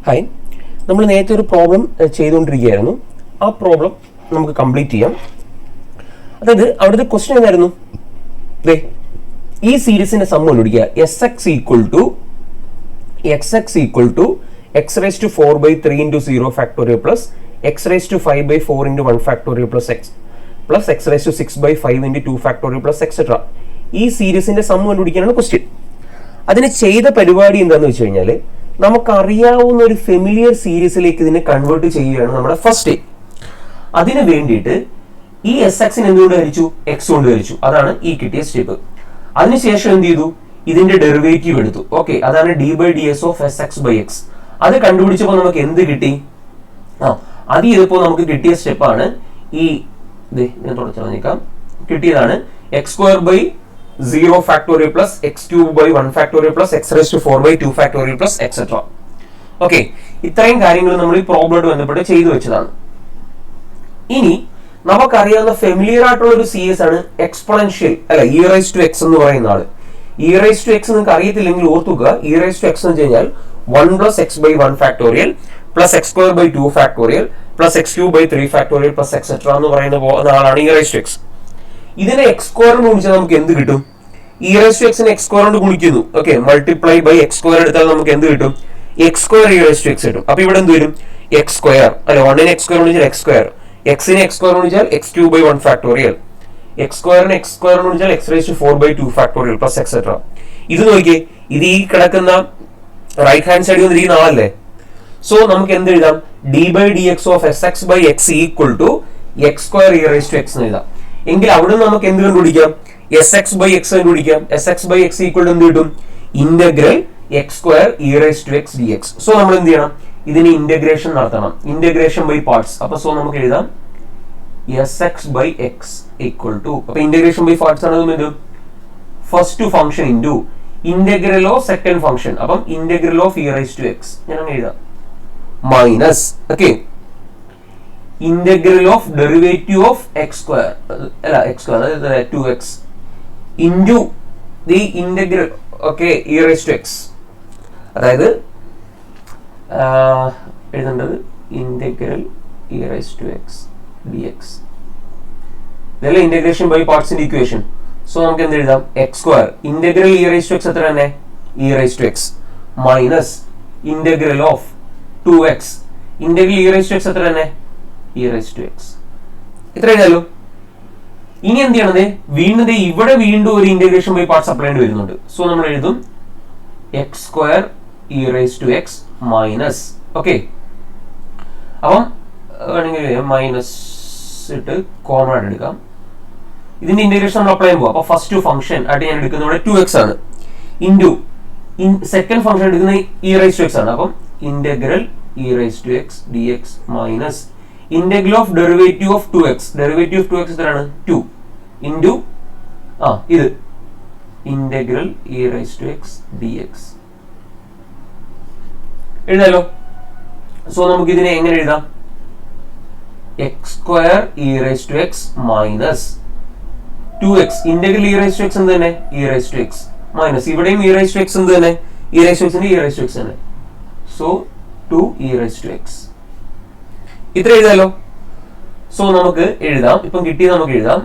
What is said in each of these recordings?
Hi, നമ്മൾ നേരത്തെ ഒരു പ്രോബ്ലം ചെയ്തുകൊണ്ടിരിക്കുകയായിരുന്നു. ആ പ്രോബ്ലം നമുക്ക് കംപ്ലീറ്റ് ചെയ്യാം. അതായത് അവിടുത്തെ ക്വസ്റ്റ്യൻ എന്തായിരുന്നു? ഈ സീരീസിന്റെ സം കണ്ടുപിടിക്കുക. S X equal to X raise to 4/3 into 0 factorial plus x raised to 5/4 into 1 factorial plus x raised to 6/5 into 2 factorial plus etc. ഈ സീരീസിന്റെ സം കണ്ടുപിടിക്കാനാണ് ക്വസ്റ്റ്യൻ. അതിന് ചെയ്ത പരിപാടി എന്താണെന്ന് വെച്ച് കഴിഞ്ഞാൽ, നമുക്കറിയാവുന്ന ഒരു ഫെമിലിയർ സീരീസിലേക്ക് ഇതിനെ കൺവേർട്ട് ചെയ്യുകയാണ് നമ്മുടെ ഫസ്റ്റ്. അതിന് വേണ്ടിയിട്ട് ഈ എസ് എക്സിന് എന്തുകൊണ്ട് ഹരിച്ചു? എക്സ് കൊണ്ട് ഹരിച്ചു. അതാണ് ഈ കിട്ടിയ സ്റ്റെപ്പ്. അതിനുശേഷം എന്ത് ചെയ്തു? ഇതിന്റെ ഡെറിവേറ്റീവ് എടുത്തു. ഓക്കെ, അതാണ് d/ds of S X by X. അത് കണ്ടുപിടിച്ചപ്പോൾ നമുക്ക് എന്ത് കിട്ടി? അത് ചെയ്തപ്പോൾ നമുക്ക് കിട്ടിയ സ്റ്റെപ്പാണ് ഈ ഞാൻ തുടച്ചാൽ കിട്ടിയതാണ് x²/0 factorial plus x³/1 factorial plus x raised to 4/2 factorial plus etc. Okay, ഇത്രയും കാര്യങ്ങൾ നമ്മൾ ഈ പ്രോബ്ലമായിട്ട് ബന്ധപ്പെട്ട് ചെയ്തു വെച്ചതാണ്. ഇനി നമുക്കറിയാവുന്ന ഫെമിലിയർ ആയിട്ടുള്ള ഒരു CS ആണ് എക്സ്പോണൻഷ്യൽ, അല്ല e raised to x എന്ന് പറയുന്ന ആള്. e raised to x നിങ്ങൾക്ക് അറിയത്തില്ലെങ്കിൽ ഓർത്തുക. e raised to x എന്ന് വെച്ച് കഴിഞ്ഞാൽ 1 plus x/1 factorial plus x²/2 factorial plus x³/3 factorial plus etc. എന്ന് പറയുന്ന ആളാണ് e raised to x. ഇതിനെ x² കൊണ്ട് ഗുണിച്ചാൽ നമുക്ക് എന്ത് കിട്ടും? e raised to x നെ x² കൊണ്ട് ഗുണിക്കുന്നു. ഓക്കെ, മൾട്ടിപ്ലൈ ബൈ x² എടുത്താൽ നമുക്ക് എന്ത് കിട്ടും? x² e raised to x കിട്ടും. അപ്പൊ ഇവിടെ എന്ത് വരും? x², അല്ല 1 നെ x² ഗുണിച്ചാൽ x², x നെ x² ഗുണിച്ചാൽ x³/1 factorial, x² നെ x² ഗുണിച്ചാൽ x raised to 4/2 factorial plus etc. ഇത് നോക്കിയേ, ഇത് ഈ കിടക്കുന്ന റൈറ്റ് ഹാൻഡ് സൈഡിൽ വന്നിരിക്കുന്ന ആളല്ലേ. സോ നമുക്ക് എന്ത് എഴുതാം? d/dx of S X by X equal to x² e raised to x എന്ന് എഴുതാം. എങ്കിൽ അവിടെ നമുക്ക് എന്ത് കണ്ടുപിടിക്കാം? എസ് എക്സ് ബൈ എക്സ് കണ്ടുപിടിക്കാം. S X by X equal to എന്ത് കിട്ടും? Integral x² e raised to x dx. So നമ്മൾ എന്ത് ചെയ്യണം? ഇതിന് ഇന്റഗ്രേഷൻ നടത്തണം. Integration by parts. അപ്പൊ സോ നമുക്ക് എഴുതാം S X by X equal to, അപ്പൊ ഇന്റഗ്രേഷൻ ബൈ പാർട്സ് ആണ് first function into integral of second function. അപ്പം integral of e raised to x ഞാൻ അങ്ങനെ എഴുതാം minus, okay, integral of derivative of x² അല്ല x² അതായത് 2x into the integral, okay, e raised to x. അതായത് എഴുതേണ്ടത് integral e raised to x dx. ഇതല്ല integration by പാർട്സിന്റെ equation. So നമുക്ക് എന്ത് എഴുതാം? x² integral e raised to x എത്ര തന്നെ? e raised to x minus integral of 2x integral e raised to x എത്ര തന്നെ? e raised to x. ഇത്ര എഴുതാലോ. ഇനി എന്ത് ചെയ്യണത്? വീണ്ടും ഇവിടെ വീണ്ടും ഒരു ഇന്റഗ്രേഷൻ ബൈ പാർട്സ് അപ്ലൈ ചെയ്യേണ്ടി വരുന്നുണ്ട്. സോ നമ്മൾ എഴുതും x² e raised to x minus, okay, അപ്പം വേണമെങ്കിൽ മൈനസ് ഇട്ട് കോമൺ ആയിട്ട് എടുക്കാം. ഇതിന്റെ ഇന്റഗ്രേഷൻ നമ്മൾ അപ്ലൈ ചെയ്യുമ്പോൾ അപ്പൊ ഫസ്റ്റ് ഫംഗ്ഷൻ ആയിട്ട് ഞാൻ എടുക്കുന്നത് ഇവിടെ 2x ആണ്. ഇൻറ്റു സെക്കൻഡ് ഫംഗ്ഷൻ എടുക്കുന്നത് e raised to x ആണ്. അപ്പം integral e raised to x dx minus integral of derivative of 2x. Derivative of 2x എത്രയാണ്? 2 ഇൻറ്റു ഇത് integral e raised to x dx എഴുതാലോ. സോ നമുക്ക് ഇതിനെ എങ്ങനെ എഴുതാം? x² e raised to x minus 2x integral e raised to x എന്ത് തന്നെ? e raised to x minus ഇവിടെയും e raised to x എന്ത് തന്നെ? e raised to x e raised to x തന്നെ. So 2 e raised to x ഇത്ര എഴുതാലോ. So നമുക്ക് എഴുതാം, ഇപ്പം കിട്ടിയത് നമുക്ക് എഴുതാം.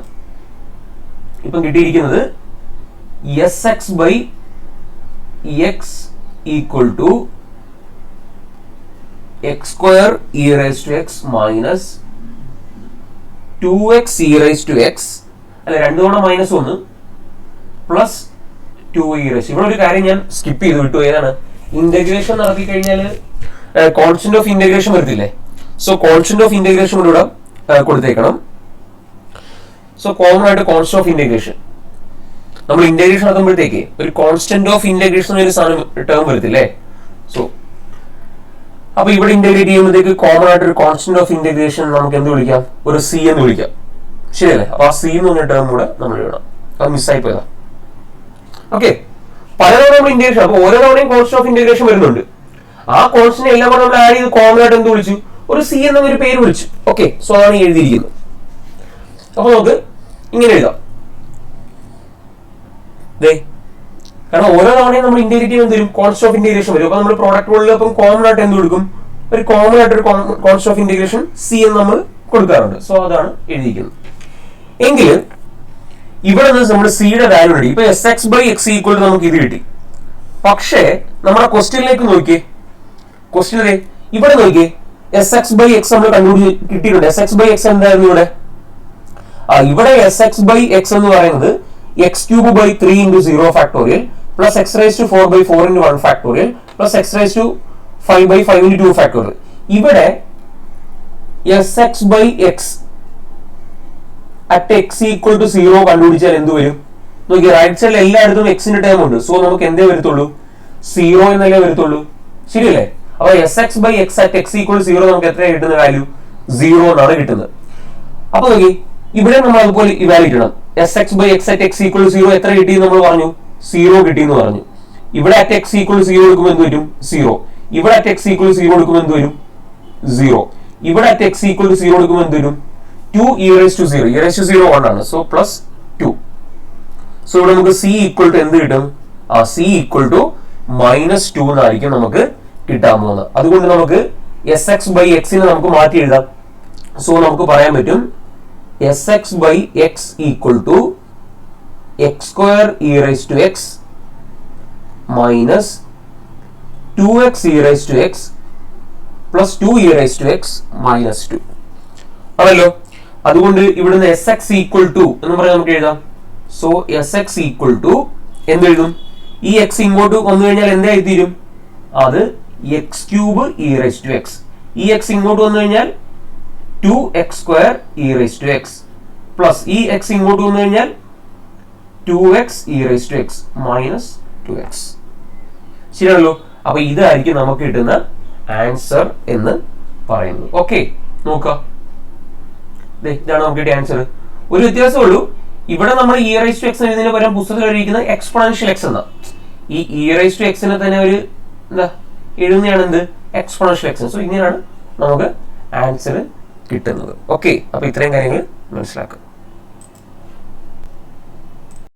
ഇപ്പം കിട്ടിയിരിക്കുന്നത് S X by X equal to x² e raised to x minus 2x e raised to x, അല്ല 2 തവണ മൈനസ് 1 പ്ലസ് 2 e raised. ഇവിടെ ഒരു കാര്യം ഞാൻ സ്കിപ്പ് ചെയ്ത് വിട്ടു. ഏതാണ്? ഇന്റഗ്രേഷൻ നടത്തി കഴിഞ്ഞാൽ കോൺസ്റ്റന്റ് ഓഫ് ഇന്റഗ്രേഷൻ വരത്തില്ലേ? സോ കോൺസ്റ്റന്റ് ഓഫ് ഇന്റഗ്രേഷൻ ഇവിടെ കൊടുത്തേക്കണം. സോ കോമൺ ആയിട്ട് കോൺസ്റ്റന്റ് ഓഫ് ഇന്റഗ്രേഷൻ നമ്മൾ ഇന്റഗ്രേഷൻ നടത്തുമ്പോഴത്തേക്ക് ഒരു കോൺസ്റ്റന്റ് ഓഫ് ഇന്റഗ്രേഷൻ ഒരു സാധനം ടേം വരത്തില്ലേ? സോ അപ്പൊ ഇവിടെ ഇന്റഗ്രേറ്റ് ചെയ്യുമ്പോഴത്തേക്ക് കോമൺ ആയിട്ട് ഒരു കോൺസ്റ്റന്റ് ഓഫ് ഇന്റഗ്രേഷൻ നമുക്ക് എന്ത് വിളിക്കാം? ഒരു സി എന്ന് വിളിക്കാം. ശരിയല്ലേ? അപ്പൊ ആ സി എന്ന് പറഞ്ഞ ടേം കൂടെ നമ്മൾ എഴുതണം. അത് മിസ്സായി പോയതാ. ഓക്കെ, പലതവണ നമ്മൾ ഇന്റഗ്രേഷൻ, അപ്പൊ ഓരോ തവണയും കോൺസ്റ്റന്റ് ഓഫ് ഇന്റഗ്രേഷൻ വരുന്നുണ്ട്. ആ കോൺസ്റ്റന്റ് എല്ലാം കൂടെ നമ്മൾ ആഡ് ചെയ്ത് കോമൺ ആയിട്ട് എന്ത് വിളിച്ചു? ഒരു സി എന്ന ഒരു പേര് വിളിച്ചു. ഓക്കെ, സോ അതാണ് എഴുതിയിരിക്കുന്നത്. അപ്പൊ നമുക്ക് ഇങ്ങനെ എഴുതാം. കാരണം ഓരോ തവണയും നമ്മൾ ഇന്റഗ്രേറ്റ് ചെയ്യുമ്പോൾ എന്ത് വരും? കോൺസ്റ്റന്റ് ഓഫ് ഇന്റഗ്രേഷൻ വരും. അപ്പൊ നമ്മൾ പ്രോഡക്റ്റ് റൂളിൽ അപ്പം കോമൺ ആയിട്ട് എന്ത് കൊടുക്കും? ഒരു കോമൺ ആയിട്ട് ഒരു കോൺസ്റ്റന്റ് ഓഫ് ഇന്റഗ്രേഷൻ സി എന്ന് നമ്മൾ കൊടുക്കാറുണ്ട്. സോ അതാണ് എഴുതിയിരിക്കുന്നത്. എങ്കിൽ ഇവിടെ നിന്ന് നമ്മൾ സിയുടെ വാല്യൂ കിട്ടി. ഇപ്പൊ S X by X equal നമുക്ക് ഇത് കിട്ടി. പക്ഷേ നമ്മുടെ ക്വസ്റ്റ്യനിലേക്ക് നോക്കിയേ, ക്വസ്റ്റ്യനിലെ ഇവിടെ നോക്കിയേ, എസ് എക്സ് ബൈ എക്സ് നമ്മൾ കണ്ടുപിടിച്ച് കിട്ടിയിട്ടുണ്ട്. എസ് എക്സ് ബൈ എക്സ് എന്തായിരുന്നു ഇവിടെ? ഇവിടെ എസ് എക്സ് ബൈ എക്സ് എന്ന് പറയുന്നത് X cube by 3 into 0 factorial plus X rise to 4 by 4 into 1 factorial plus X rise to 5 by 5 into 2 factorial. ഇവിടെ S X by X at X equal to 0 കണ്ടുപിടിച്ചാൽ എന്ത് വരും? നോക്കി, right സൈഡിൽ എല്ലായിടത്തും എക്സിന്റെ ടേം ഉണ്ട്. സോ നമുക്ക് എന്തേ വരത്തുള്ളൂ? 0 എന്നല്ലേ വരത്തുള്ളൂ. ശരിയല്ലേ? അപ്പൊ S X by X at X equal to 0 നമുക്ക് എത്രയാണ് കിട്ടുന്ന വാല്യൂ? 0 എന്നാണ് കിട്ടുന്നത്. അപ്പൊ നോക്കി, ഇവിടെ നമ്മൾ അതുപോലെ ഇവാലുവേറ്റ് ചെയ്യണം. S X by X at X equal to 0 എത്ര കിട്ടി നമ്മൾ പറഞ്ഞു? 0 കിട്ടി എന്ന് പറഞ്ഞു. ഇവിടെ അറ്റ് എക്സ് ഈക്വൽ ടു 0 എടുക്കുമ്പോൾ എന്ത് വരും? 0. ഇവിടെ അറ്റ് എക്സ് ഈക്വൽ ടു 0 എടുക്കുമ്പോൾ എന്ത് വരും? 0. ഇവിടെ അറ്റ് എക്സ് ഈക്വൽ ടു 0 എടുക്കുമ്പോൾ എന്ത് വരും? 2 e raised to 0. e raised to 0 1 ആണ്. So plus 2. സോ ഇവിടെ നമുക്ക് c ഈക്വൽ ടു എന്ത് കിട്ടും? c ഈക്വൽ ടു -2 എന്നായിരിക്കും നമുക്ക് കിട്ടാൻ പോകുന്നത്. അതുകൊണ്ട് നമുക്ക് എസ് എക്സ് ബൈ എക്സിനെ നമുക്ക് മാറ്റി എഴുതാം. സോ നമുക്ക് പറയാൻ പറ്റും S X by X equal to X square E raise to X minus 2x e raised to x plus 2 e raised to x മൈനസ് 2 ആണല്ലോ. അതുകൊണ്ട് ഇവിടുന്ന് എസ് എക്സ് ഈക്വൽ ടു എന്ന് പറയാൻ നമുക്ക് എഴുതാം. So S X equal to എന്ത് എഴുതും? ഈ എക്സ് ഇങ്ങോട്ട് വന്നു കഴിഞ്ഞാൽ എന്തായി തീരും? അത് X cube E raise to X. ഈ എക്സ് ഇങ്ങോട്ട് വന്നു കഴിഞ്ഞാൽ 2x square E raise to X plus ഈ എക്സ് ഇങ്ങോട്ട് വന്നു കഴിഞ്ഞാൽ 2x E raise to X minus 2x. ശരിയാണല്ലോ. അപ്പൊ ഇതായിരിക്കും നമുക്ക് കിട്ടുന്ന ആൻസർ എന്ന് പറയുന്നത്. ഓക്കെ, നോക്കാം, ഇതാണ് നമുക്ക് കിട്ടിയ ആൻസർ. ഒരു വ്യത്യാസമേ ഉള്ളൂ. ഇവിടെ നമ്മൾ ഇ റൈസ് ടു എക്സ് എന്നതിന് പകരം പുസ്തകത്തിൽ എഴുതിയിരിക്കുന്നത് എക്സ്പോണൻഷ്യൽ എക്സ് എന്ന. ഈ ഇ റൈസ് ടു എക്സിനെ തന്നെ ഒരു എന്താ എഴുതുന്നതാണ് എന്ത്? Exponential X. സോ ഇങ്ങനെയാണ് നമുക്ക് ആൻസർ കിട്ടുന്നത്. ഓക്കെ, അപ്പൊ ഇത്രയും കാര്യങ്ങൾ മനസ്സിലാക്കുക.